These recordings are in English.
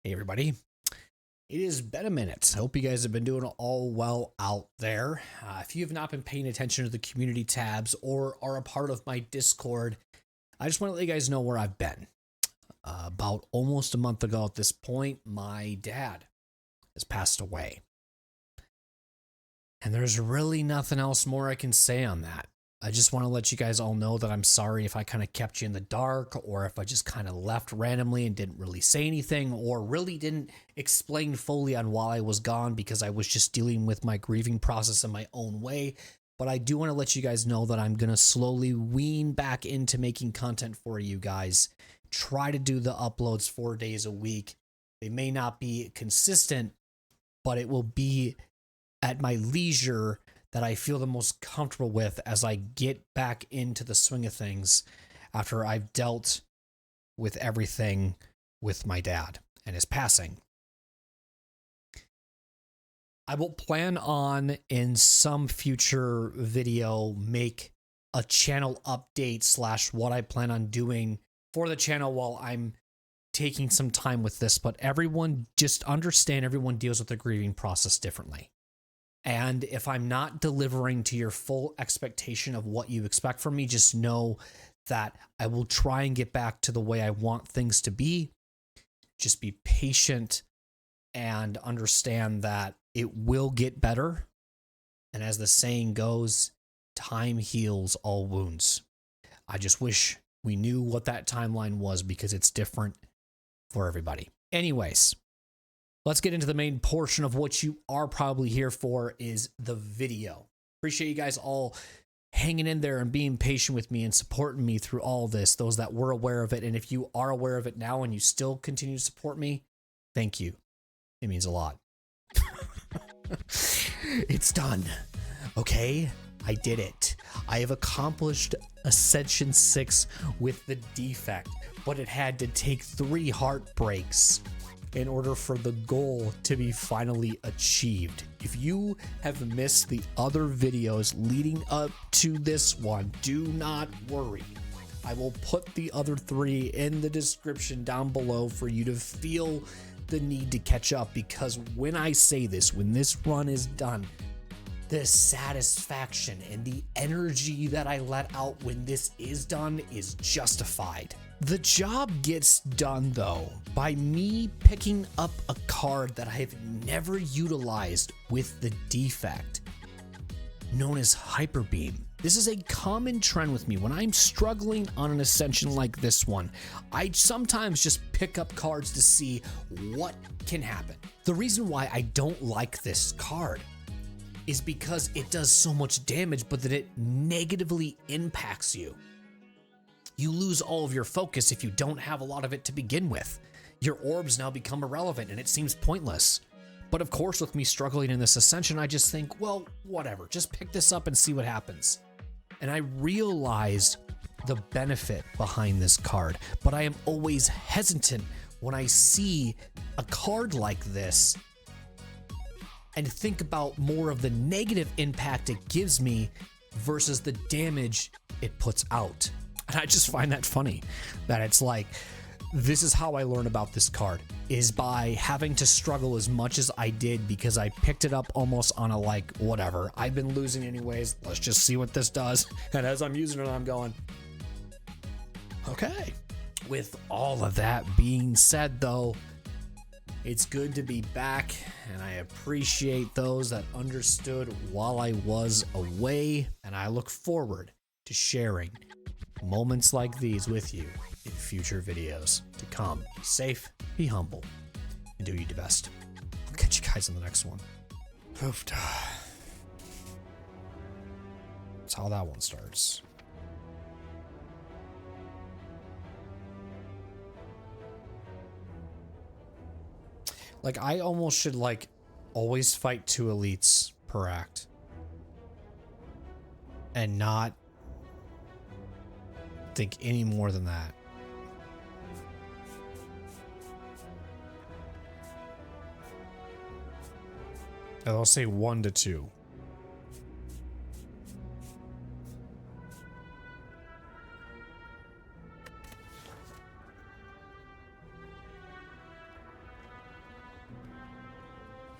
Hey everybody, it has been a minute. I hope you guys have been doing all well out there. If you have not been paying attention to the community tabs or are a part of my Discord, I just want to let you guys know where I've been. About almost a month ago at this point, my dad has passed away. And there's really nothing else more I can say on that. I just want to let you guys all know that I'm sorry if I kind of kept you in the dark, or if I just kind of left randomly and didn't really say anything, or really didn't explain fully on why I was gone, because I was just dealing with my grieving process in my own way. But I do want to let you guys know that I'm going to slowly wean back into making content for you guys. Try to do the uploads 4 days a week. They may not be consistent, but it will be at my leisure that I feel the most comfortable with as I get back into the swing of things after I've dealt with everything with my dad and his passing. I will plan on, in some future video, make a channel update / what I plan on doing for the channel while I'm taking some time with this, but everyone just understand everyone deals with the grieving process differently. And if I'm not delivering to your full expectation of what you expect from me, just know that I will try and get back to the way I want things to be. Just be patient and understand that it will get better. And as the saying goes, time heals all wounds. I just wish we knew what that timeline was, because it's different for everybody. Anyways, let's get into the main portion of what you are probably here for, is the video. Appreciate you guys all hanging in there and being patient with me and supporting me through all this, those that were aware of it. And if you are aware of it now and you still continue to support me, thank you. It means a lot. It's done. Okay, I did it. I have accomplished Ascension 6 with the Defect, but it had to take 3 heartbreaks in order for the goal to be finally achieved. If you have missed the other videos leading up to this one, do not worry. I will put the other 3 in the description down below for you to feel the need to catch up, because when I say this, when this run is done, the satisfaction and the energy that I let out when this is done is justified. The job gets done, though, by me picking up a card that I have never utilized with the Defect, known as Hyperbeam. This is a common trend with me. When I'm struggling on an Ascension like this one, I sometimes just pick up cards to see what can happen. The reason why I don't like this card is because it does so much damage, but that it negatively impacts you. You lose all of your focus if you don't have a lot of it to begin with. Your orbs now become irrelevant and it seems pointless. But of course, with me struggling in this Ascension, I just think, well, whatever, just pick this up and see what happens. And I realized the benefit behind this card, but I am always hesitant when I see a card like this and think about more of the negative impact it gives me versus the damage it puts out. And I just find that funny, that it's like, this is how I learn about this card, is by having to struggle as much as I did, because I picked it up almost on a like, whatever, I've been losing anyways, let's just see what this does. And as I'm using it, I'm going, okay. With all of that being said, though, it's good to be back, and I appreciate those that understood while I was away, and I look forward to sharing moments like these with you in future videos to come. Be safe, be humble, and do your best. I'll catch you guys in the next one. Poofed. That's how that one starts. Like, I almost should, like, always fight 2 elites per act. And not think any more than that. I'll say 1 to 2.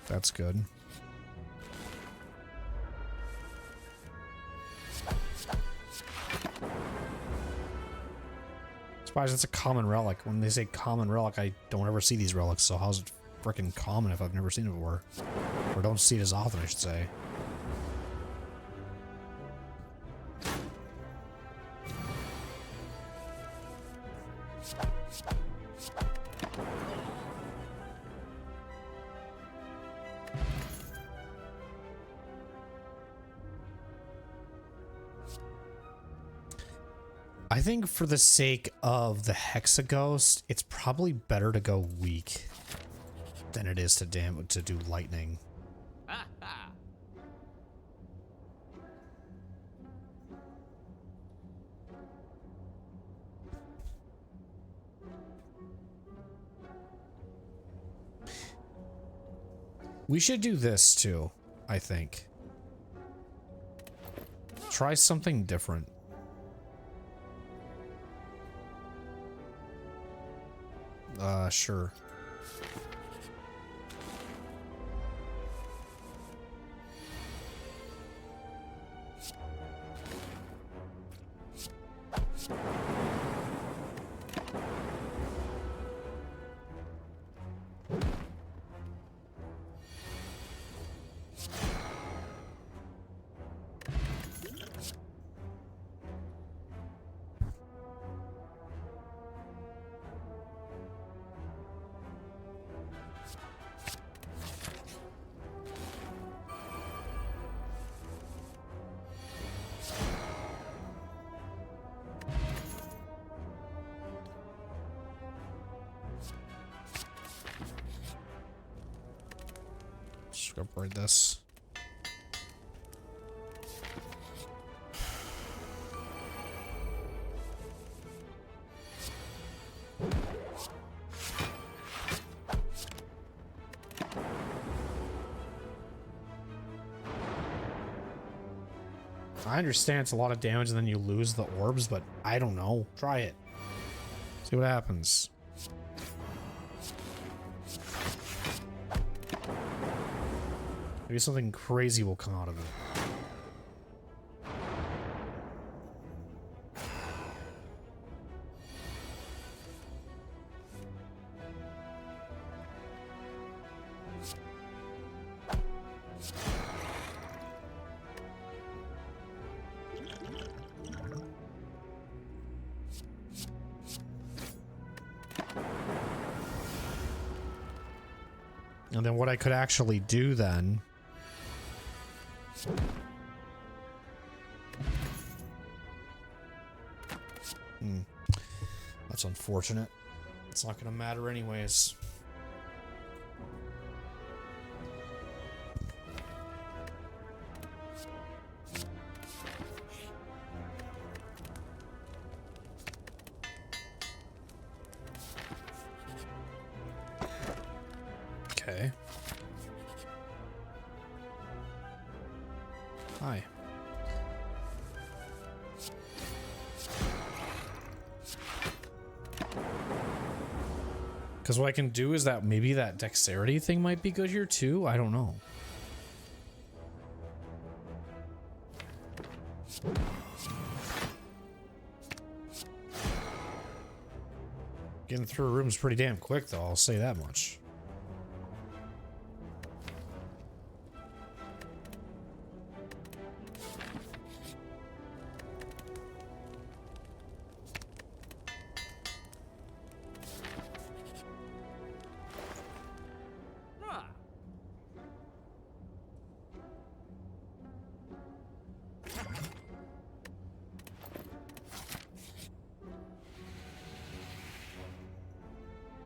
That's good. Surprised it's a common relic. When they say common relic, I don't ever see these relics, so how's it freaking common if I've never seen it before? Or don't see it as often, I should say. I think for the sake of the Hexaghost, it's probably better to go weak than it is to do lightning. We should do this too, I think. Try something different. Sure. Upgrade this. I understand it's a lot of damage and then you lose the orbs, but I don't know. Try it. See what happens. Maybe something crazy will come out of it. And then what I could actually do then... That's unfortunate. It's not gonna matter anyways. Okay. Hi. Because what I can do is that maybe that dexterity thing might be good here too. I don't know. Getting through a room is pretty damn quick though, I'll say that much.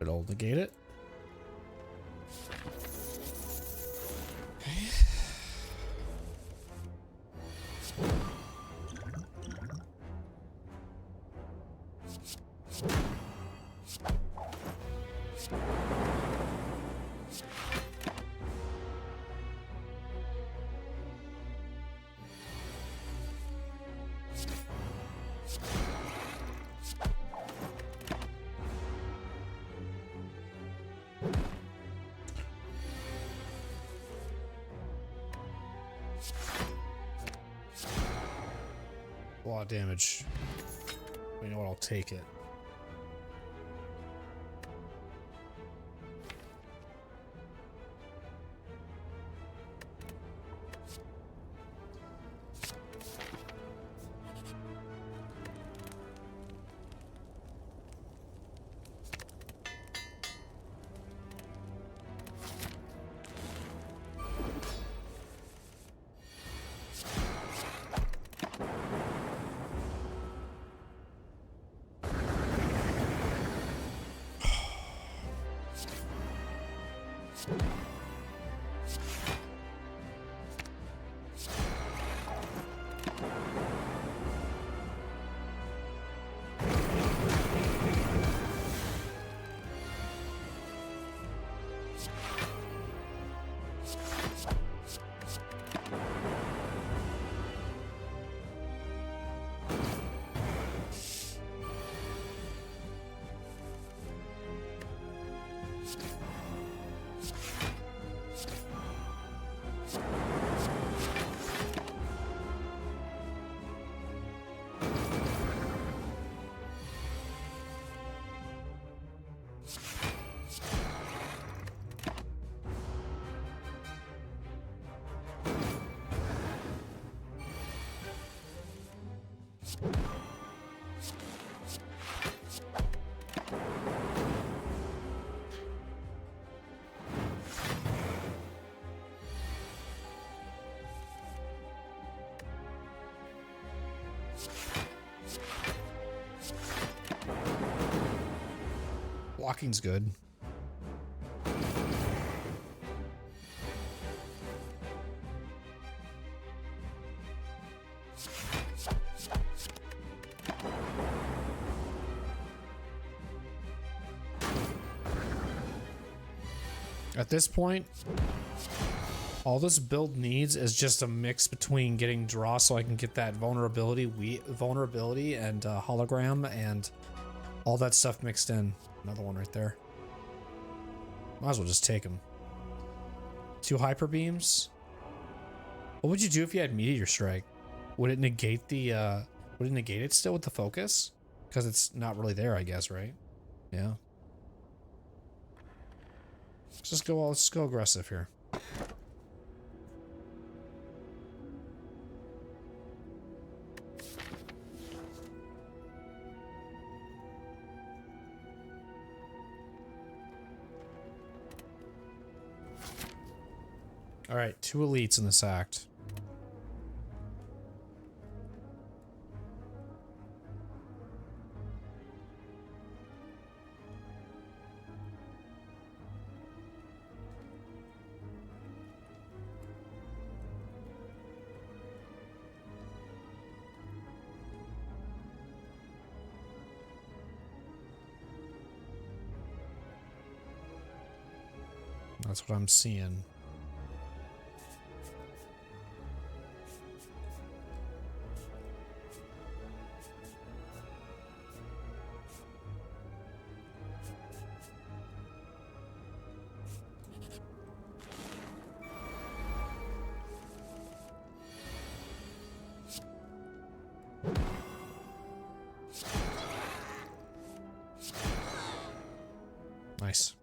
It'll negate it. Okay. A lot of damage. You know what? I'll take it. Blocking's good. At this point, all this build needs is just a mix between getting draw so I can get that vulnerability and hologram and all that stuff mixed in. Another one right there. Might as well just take them. 2 hyperbeams. What would you do if you had meteor strike? Would it negate the would it negate it still with the focus? Because it's not really there, I guess, right? Yeah. Let's go aggressive here. All right, 2 elites in this act. That's what I'm seeing. Nice.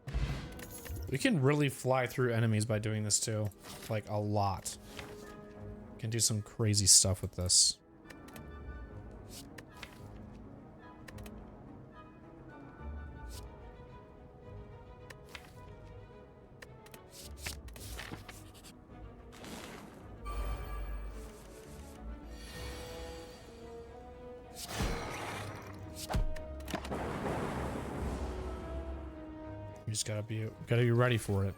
We can really fly through enemies by doing this too. Like a lot. Can do some crazy stuff with this. You just gotta be ready for it.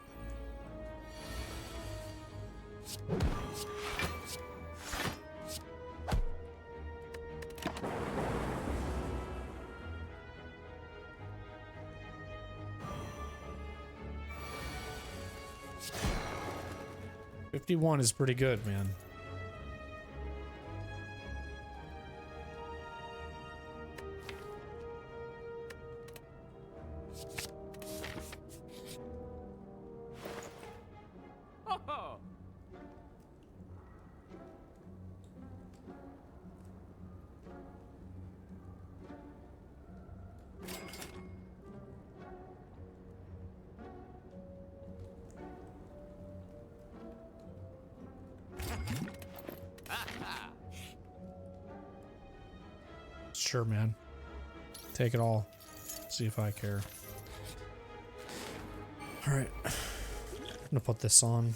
$51 is pretty good, man. Sure, man. Take it all. See if I care. Alright. I'm gonna put this on.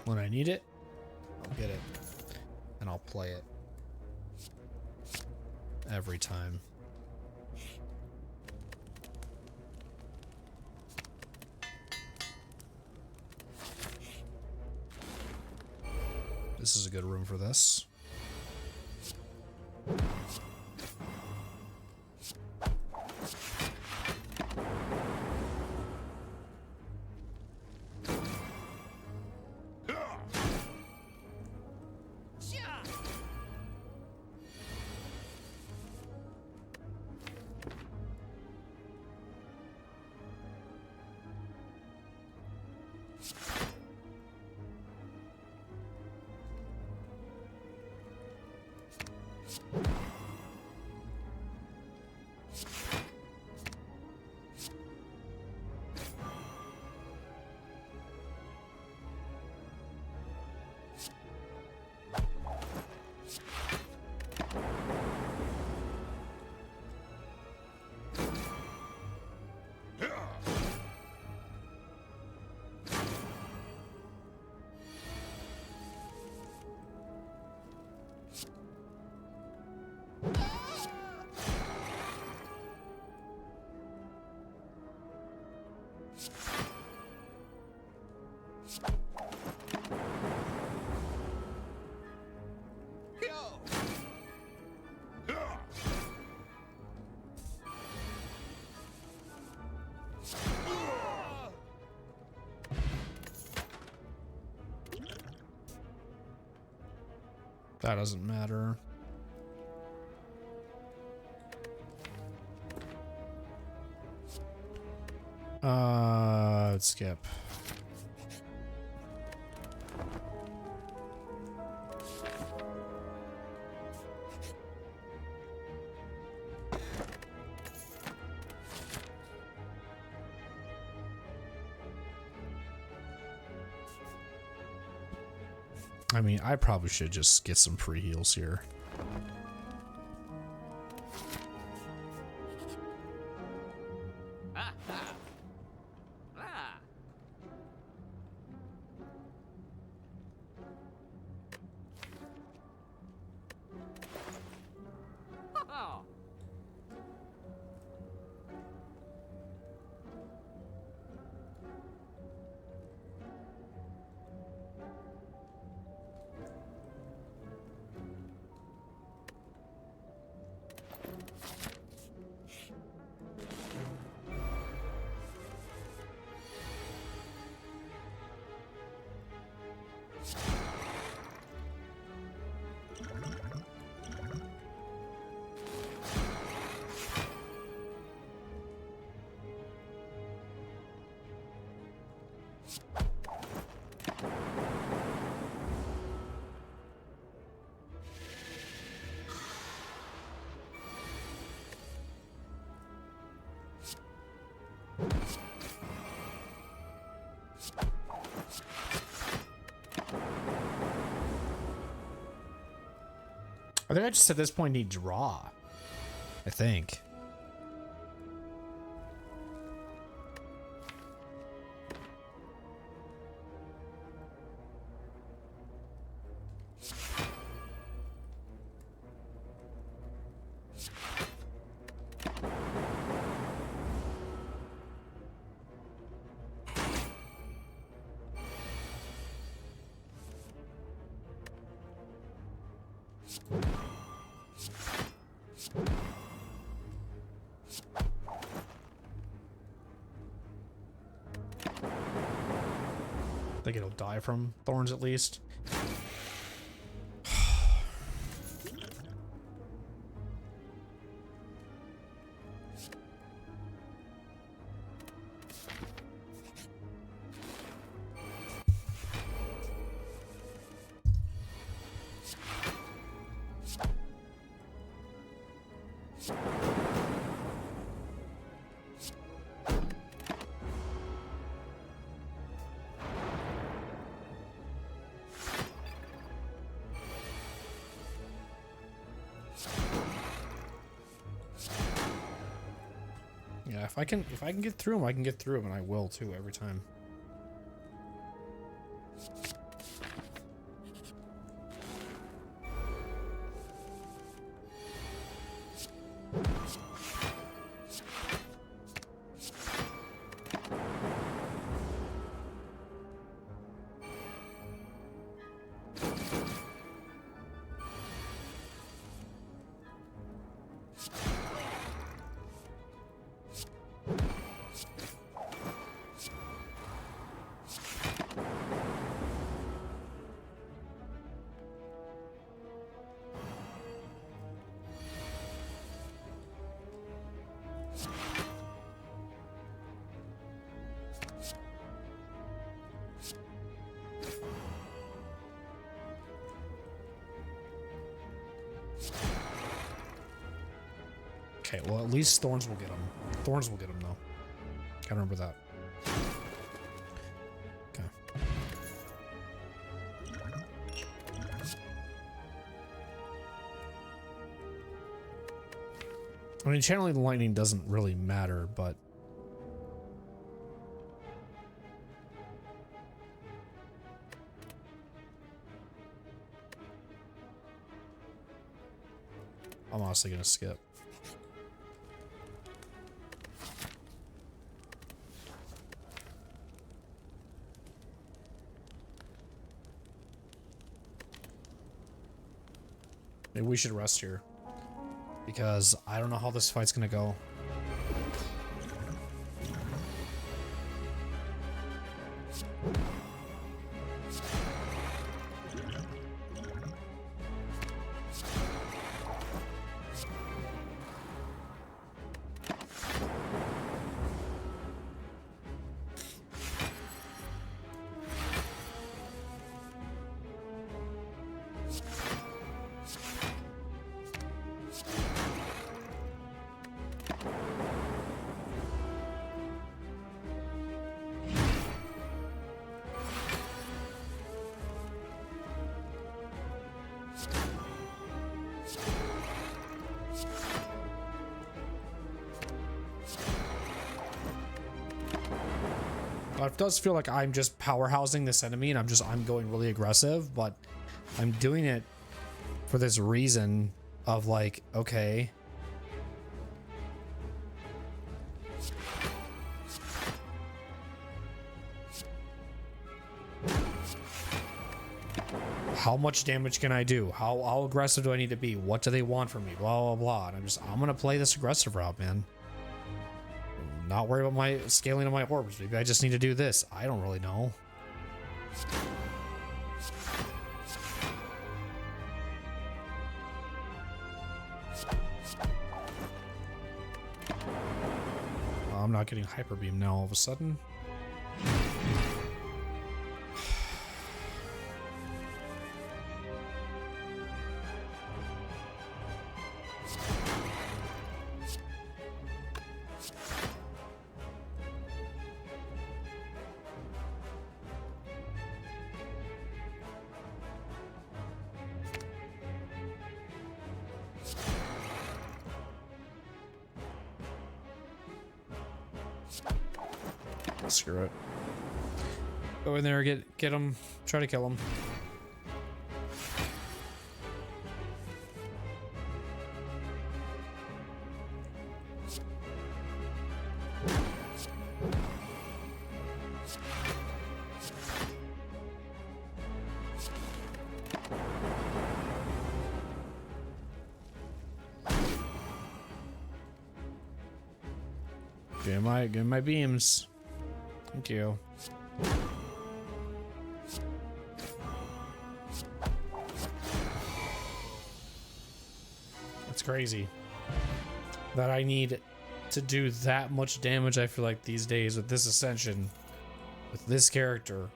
When I need it, I'll get it. And I'll play it. Every time. This is a good room for this. That doesn't matter. Let's skip. I mean, I probably should just get some free heals here. I think I just at this point need draw. I think. think it'll die from thorns at least. Yeah, if I can get through them, I can get through them, and I will too every time. Okay, well, at least thorns will get them. Thorns will get them, though. Gotta remember that. Okay. I mean, channeling the lightning doesn't really matter, but... I'm honestly gonna skip. Maybe we should rest here, because I don't know how this fight's gonna go. It does feel like I'm just powerhousing this enemy and I'm going really aggressive, but I'm doing it for this reason of like, okay. How much damage can I do? How aggressive do I need to be? What do they want from me? Blah, blah, blah. And I'm gonna play this aggressive route, man. Not worry about my scaling of my orbs. Maybe I just need to do this. I don't really know. I'm not getting Hyperbeam now all of a sudden. Screw it. Go in there, get him, try to kill him. Give my beams. Thank you. crazy that I need to do that much damage, I feel like, these days with this Ascension, with this character,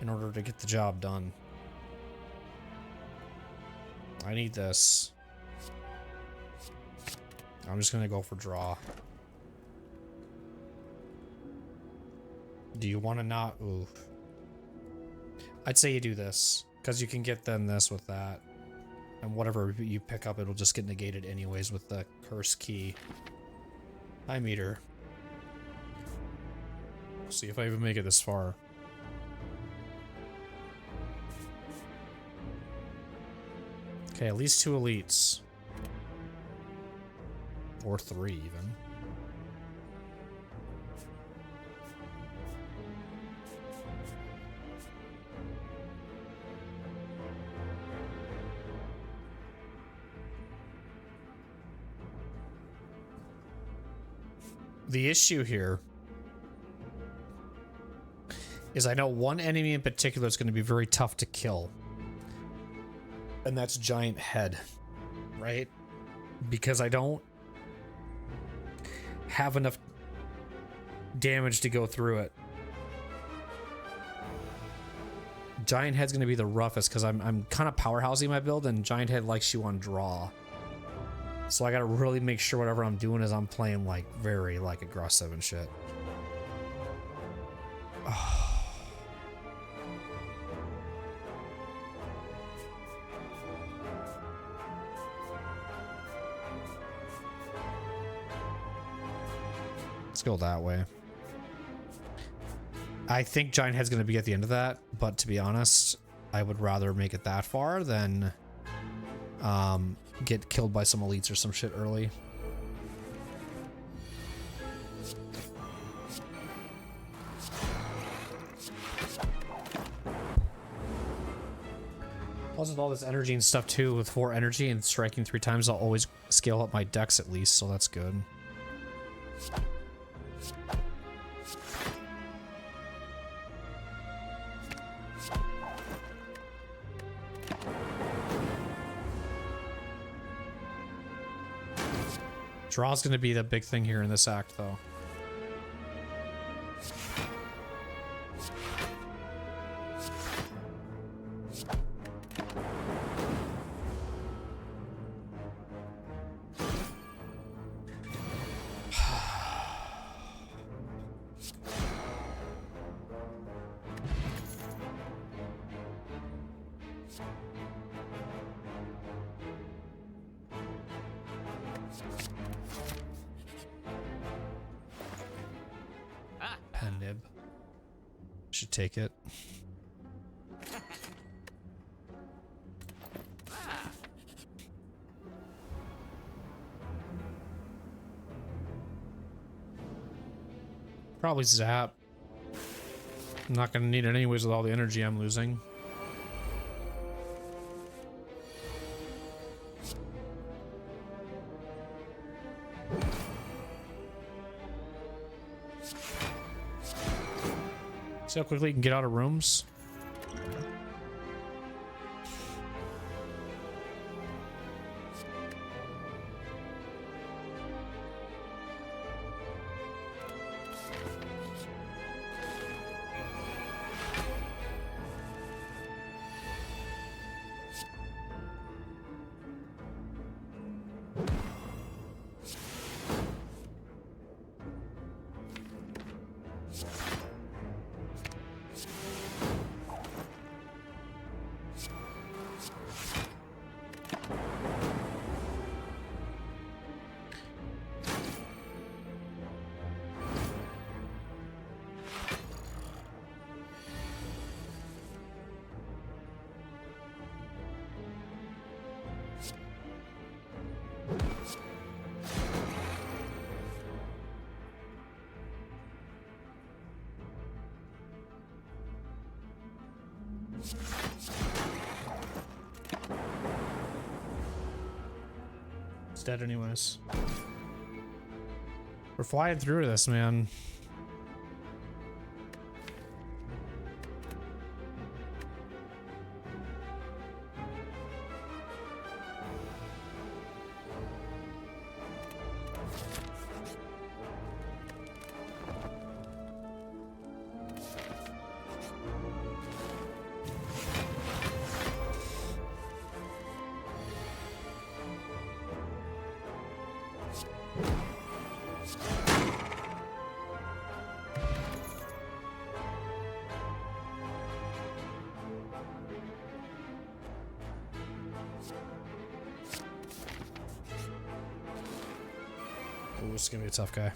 in order to get the job done. I need this. I'm just gonna go for draw. Do you want to not? Ooh. I'd say you do this, because you can get then this with that. And whatever you pick up, it'll just get negated anyways with the curse key. Hi, meter. See if I even make it this far. Okay, at least 2 elites. Or 3 even. The issue here is I know one enemy in particular is going to be very tough to kill. And that's Giant Head, right? Because I don't have enough damage to go through it. Giant Head's going to be the roughest because I'm kind of powerhousing my build, and Giant Head likes you on draw. So I gotta really make sure whatever I'm doing is I'm playing like very like aggressive and shit. Oh. Let's go that way. I think Giant Head's gonna be at the end of that, but to be honest, I would rather make it that far than get killed by some elites or some shit early. Plus with all this energy and stuff too, with 4 energy and striking 3 times, I'll always scale up my dex at least, so that's good. Draw's gonna be the big thing here in this act, though. Should take it. Probably zap. I'm not gonna need it anyways with all the energy I'm losing. See how quickly you can get out of rooms? It's dead anyways. We're flying through this, man. Ooh, this is gonna be a tough guy.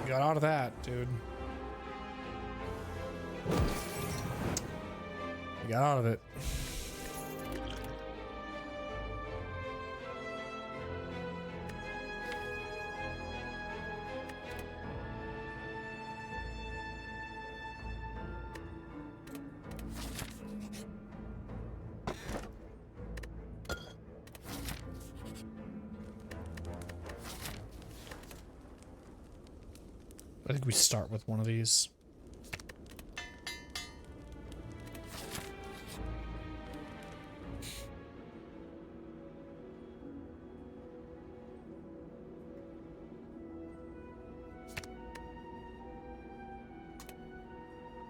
Got out of that, dude. You got out of it. I think we start with one of these.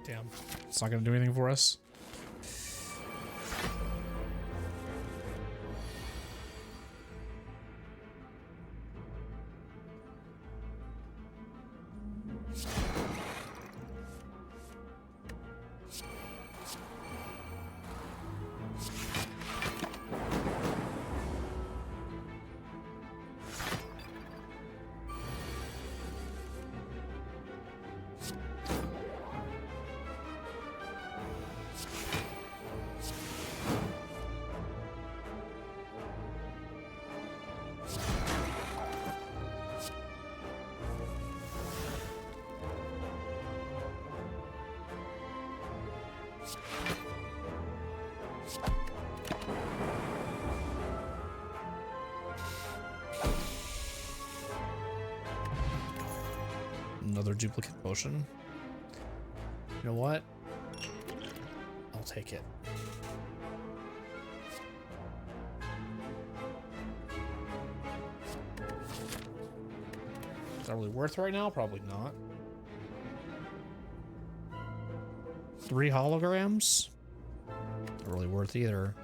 Damn. It's not going to do anything for us. Another duplicate potion. You know what? I'll take it. Is that really worth right now? Probably not. 3 holograms? Not really worth either.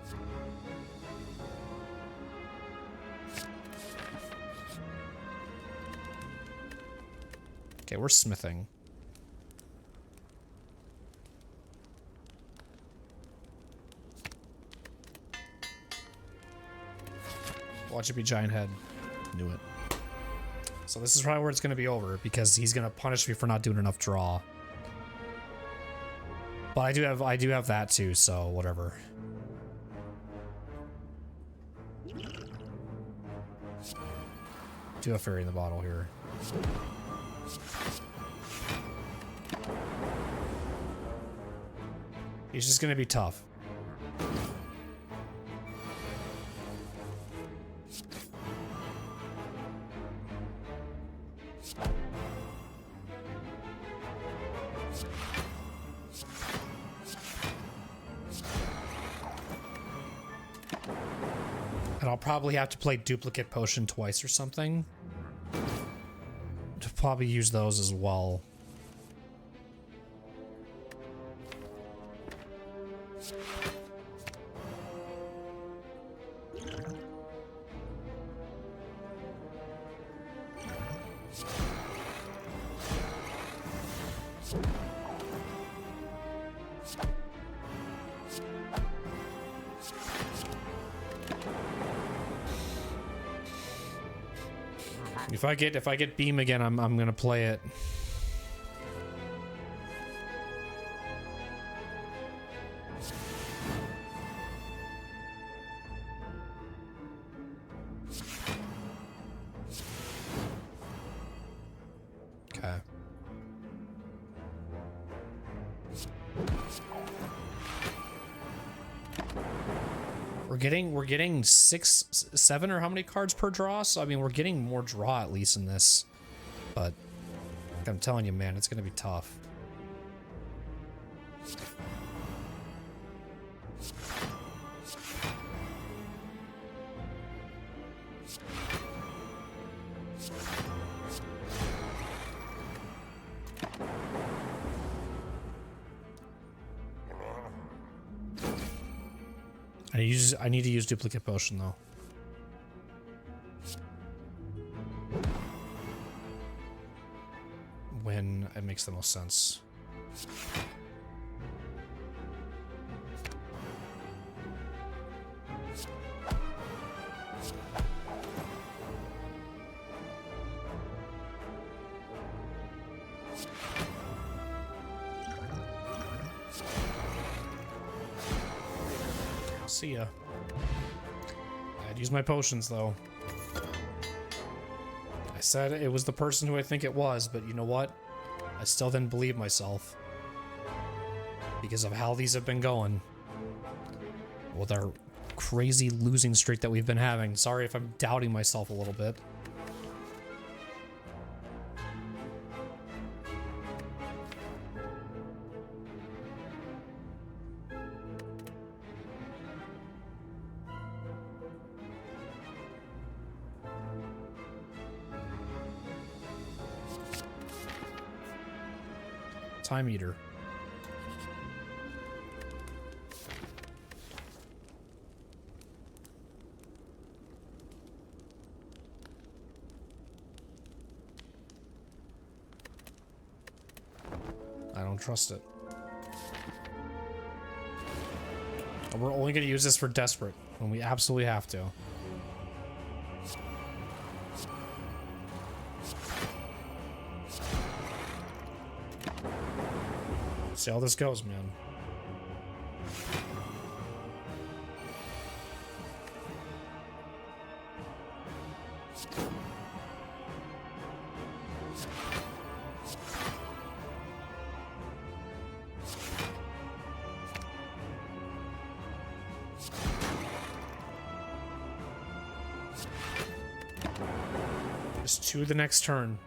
Okay, we're smithing. Watch it be giant head. Knew it. So this is probably where it's going to be over because he's going to punish me for not doing enough draw. But I do have that too, so whatever. Do have fairy in the bottle here. He's just gonna be tough. And I'll probably have to play duplicate potion twice or something. To probably use those as well. If I get beam again, I'm gonna play it. Okay. We're getting 6, 7 or how many cards per draw? So I mean, we're getting more draw at least in this. But I'm telling you, man, it's gonna be tough. I need to use duplicate potion though. When it makes the most sense. See ya. I'd use my potions though. I said it was the person who I think it was, but you know what? I still didn't believe myself. Because of how these have been going. With our crazy losing streak that we've been having. Sorry if I'm doubting myself a little bit. Time Eater. I don't trust it. We're only going to use this for desperate when we absolutely have to. See how this goes, man. Just 2 the next turn.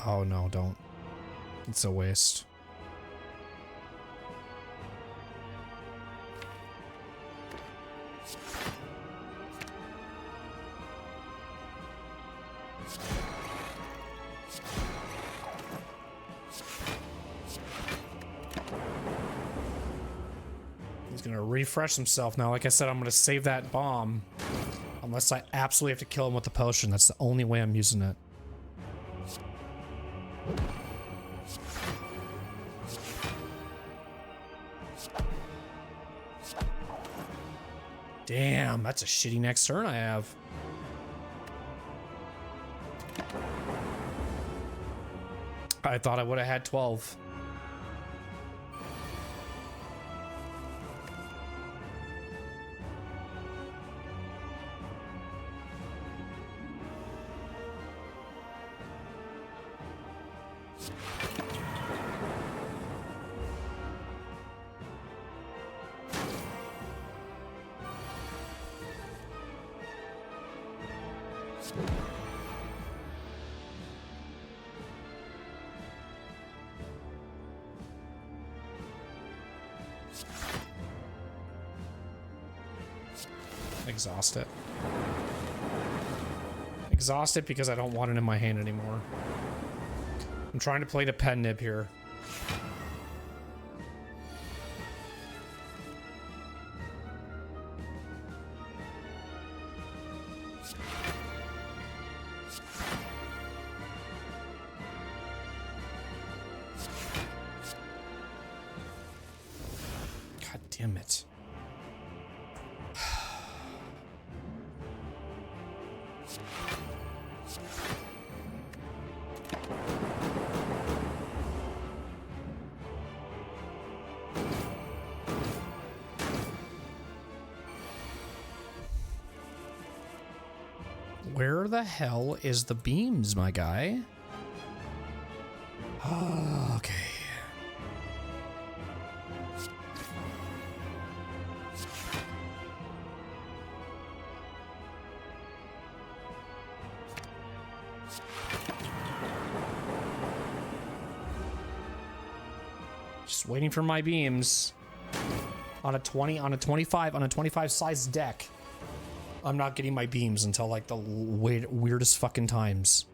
Oh no, don't. It's a waste. He's gonna refresh himself now. Like I said, I'm gonna save that bomb. Unless I absolutely have to kill him with the potion. That's the only way I'm using it. Damn, that's a shitty next turn I have. I thought I would have had 12. Exhaust it. Exhaust it because I don't want it in my hand anymore. I'm trying to play the pen nib here. God damn it. Where the hell is the beams, my guy? Oh, okay. Just waiting for my beams. On a 25 size deck. I'm not getting my beams until like the weirdest fucking times.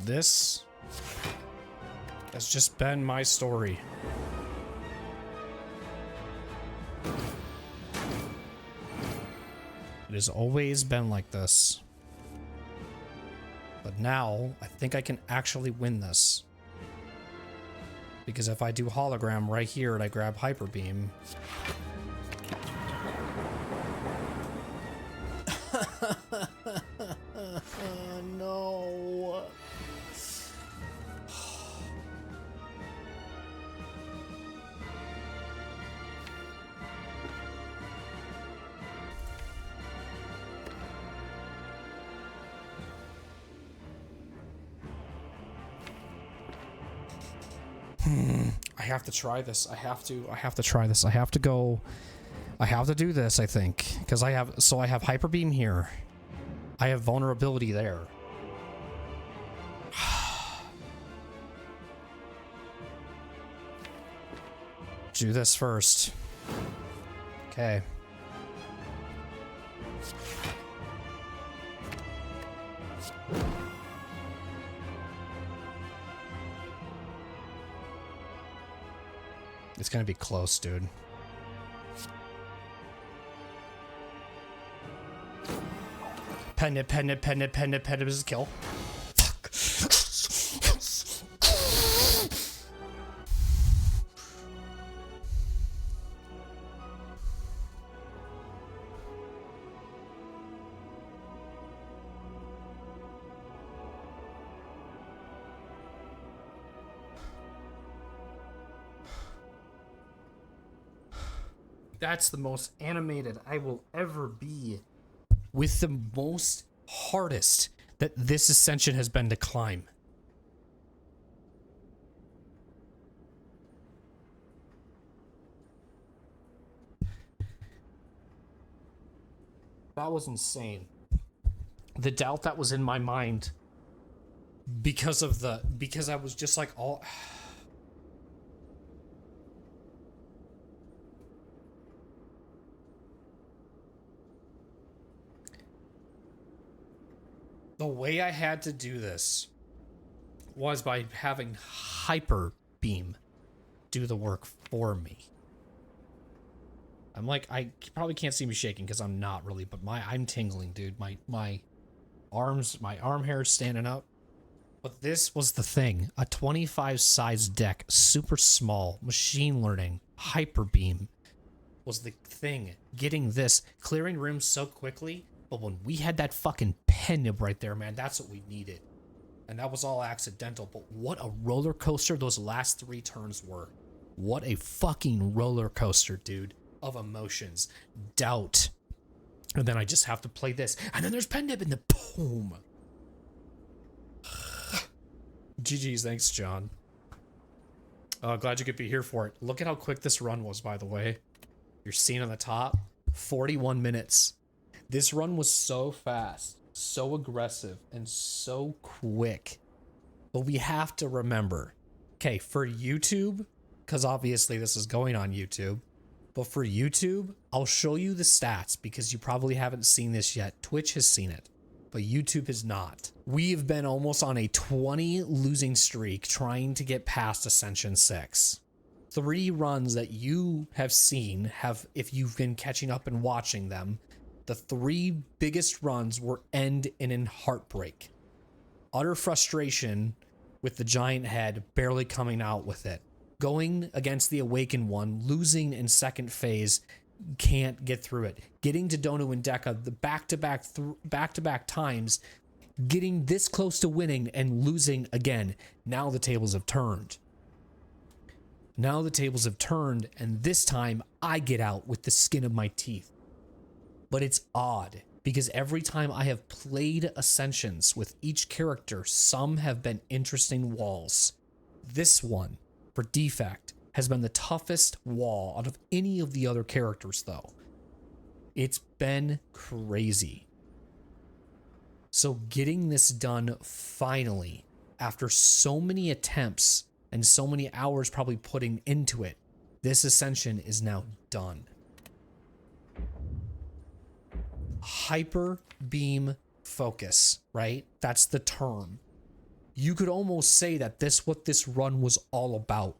This has just been my story. It has always been like this. But now, I think I can actually win this. Because if I do hologram right here and I grab Hyperbeam... no. I have to try this. I have to try this. I have to go. I have to do this, I think. Because I have Hyperbeam here. I have vulnerability there. Do this first. Okay. It's gonna be close, dude. Pen it is a kill. Fuck. That's the most animated I will ever be, with the most hardest that this Ascension has been to climb. That was insane. The doubt that was in my mind because I was just like all... The way I had to do this was by having Hyperbeam do the work for me. I'm like, I probably can't see me shaking because I'm not really, but I'm tingling, dude. My arm hair is standing up. But this was the thing. A 25 size deck, super small, machine learning, Hyperbeam was the thing. Getting this, clearing rooms so quickly, but when we had that fucking pen nib right there, man, that's what we needed. And that was all accidental, but what a roller coaster those last 3 turns were. What a fucking roller coaster, dude, of emotions, doubt. And then I just have to play this. And then there's pen nib and the boom. GG's, thanks, John. Glad you could be here for it. Look at how quick this run was, by the way. You're seeing on the top, 41 minutes. This run was so fast, so aggressive, and so quick. But we have to remember, okay, for YouTube, because obviously this is going on YouTube, but for YouTube, I'll show you the stats because you probably haven't seen this yet. Twitch has seen it, but YouTube has not. We've been almost on a 20 losing streak trying to get past Ascension 6. 3 runs that you have seen have, if you've been catching up and watching them, the 3 biggest runs were end in heartbreak. Utter frustration with the giant head barely coming out with it. Going against the awakened one, losing in second phase, can't get through it. Getting to Donu and Deka the back-to-back times, getting this close to winning and losing again. Now the tables have turned. Now the tables have turned, and this time I get out with the skin of my teeth. But it's odd, because every time I have played Ascensions with each character, some have been interesting walls. This one, for Defect, has been the toughest wall out of any of the other characters, though. It's been crazy. So getting this done finally, after so many attempts and so many hours probably putting into it, this Ascension is now done. Hyperbeam focus, right? That's the term. You could almost say that what this run was all about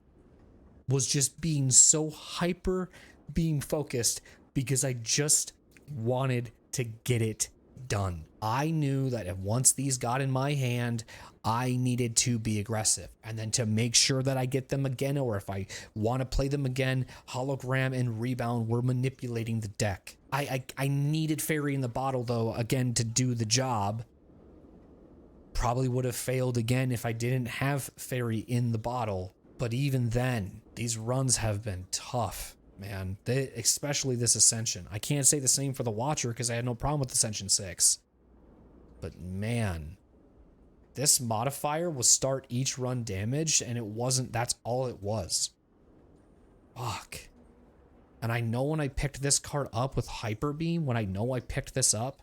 was just being so hyper beam focused because I just wanted to get it done. I knew that if once these got in my hand, I needed to be aggressive, and then to make sure that I get them again, or if I want to play them again, hologram and rebound were manipulating the deck. I needed Fairy in the bottle though, again, to do the job. Probably would have failed again if I didn't have Fairy in the bottle, but even then, these runs have been tough, man. Especially this Ascension. I can't say the same for the Watcher because I had no problem with Ascension 6. But man, this modifier was start each run damaged, and it wasn't, that's all it was. Fuck. And I know when I picked this card up with Hyperbeam, when I know I picked this up,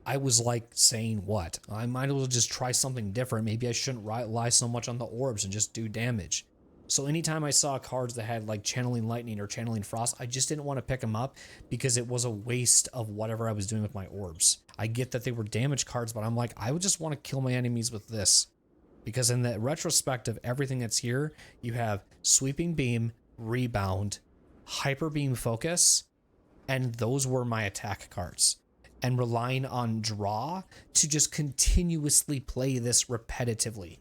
I was like saying, what? I might as well just try something different. Maybe I shouldn't rely so much on the orbs and just do damage. So anytime I saw cards that had like Channeling Lightning or Channeling Frost, I just didn't want to pick them up because it was a waste of whatever I was doing with my orbs. I get that they were damage cards, but I'm like, I would just want to kill my enemies with this. Because in the retrospect of everything that's here, you have Sweeping Beam, Rebound, Hyperbeam Focus, and those were my attack cards. And relying on draw to just continuously play this repetitively.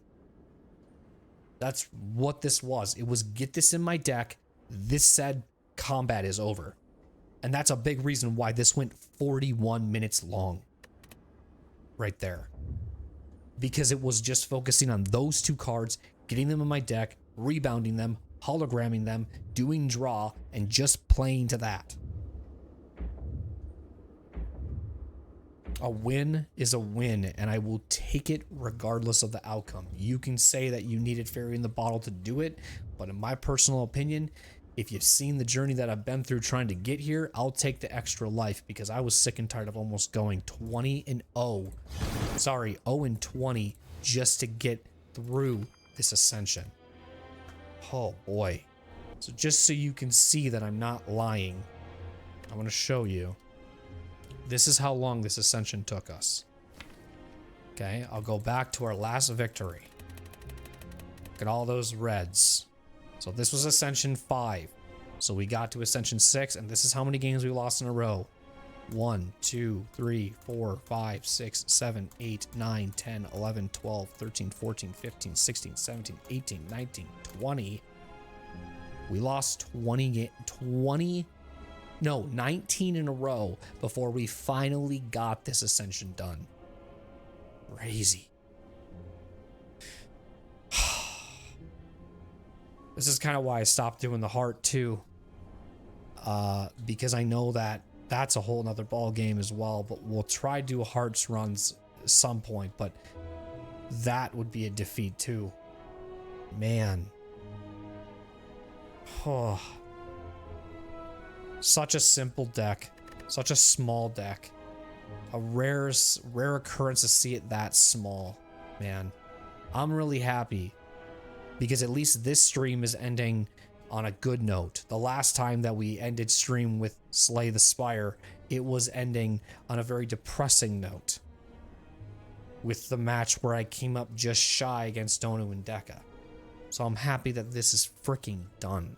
That's what this was. It was get this in my deck. This said combat is over. And that's a big reason why this went 41 minutes long. Right there. Because it was just focusing on those 2 cards, getting them in my deck, rebounding them, hologramming them, doing draw, and just playing to that. A win is a win, and I will take it regardless of the outcome. You can say that you needed Fairy in the bottle to do it, but in my personal opinion, if you've seen the journey that I've been through trying to get here, I'll take the extra life because I was sick and tired of almost going 20-0. Sorry, 0-20 just to get through this ascension. Oh boy. So just so you can see that I'm not lying, I want to show you. This is how long this ascension took us. Okay, I'll go back to our last victory. Look at all those reds. So this was Ascension 5. So we got to Ascension 6, and this is how many games we lost in a row. 1, 2, 3, 4, 5, 6, 7, 8, 9, 10, 11, 12, 13, 14, 15, 16, 17, 18, 19, 20. We lost 19 in a row before we finally got this Ascension done. Crazy. This is kind of why I stopped doing the heart too. Because I know that that's a whole nother ball game as well, but we'll try to do hearts runs at some point, but that would be a defeat too. Man. Oh. Such a simple deck. Such a small deck. A rare occurrence to see it that small. Man. I'm really happy. Because at least this stream is ending on a good note. The last time that we ended stream with Slay the Spire, it was ending on a very depressing note. With the match where I came up just shy against Donu and Deka. So I'm happy that this is freaking done.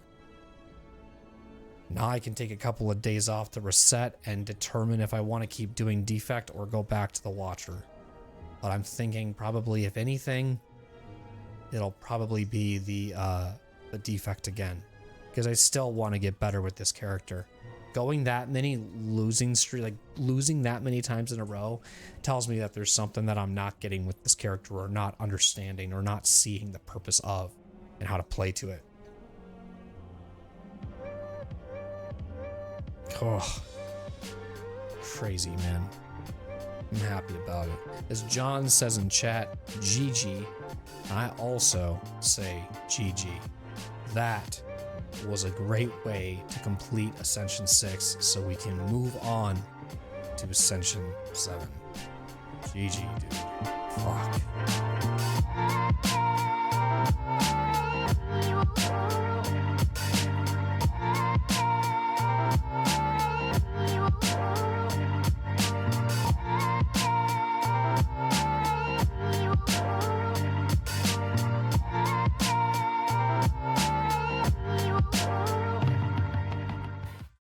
Now I can take a couple of days off to reset and determine if I want to keep doing Defect or go back to the Watcher. But I'm thinking probably, if anything, it'll probably be the Defect again, because I still want to get better with this character. Going that many losing that many times in a row tells me that there's something that I'm not getting with this character, or not understanding, or not seeing the purpose of and how to play to it. Oh, crazy, man. I'm happy about it. As John says in chat, GG. I also say GG. That was a great way to complete Ascension 6, so we can move on to Ascension 7. GG, dude. Fuck.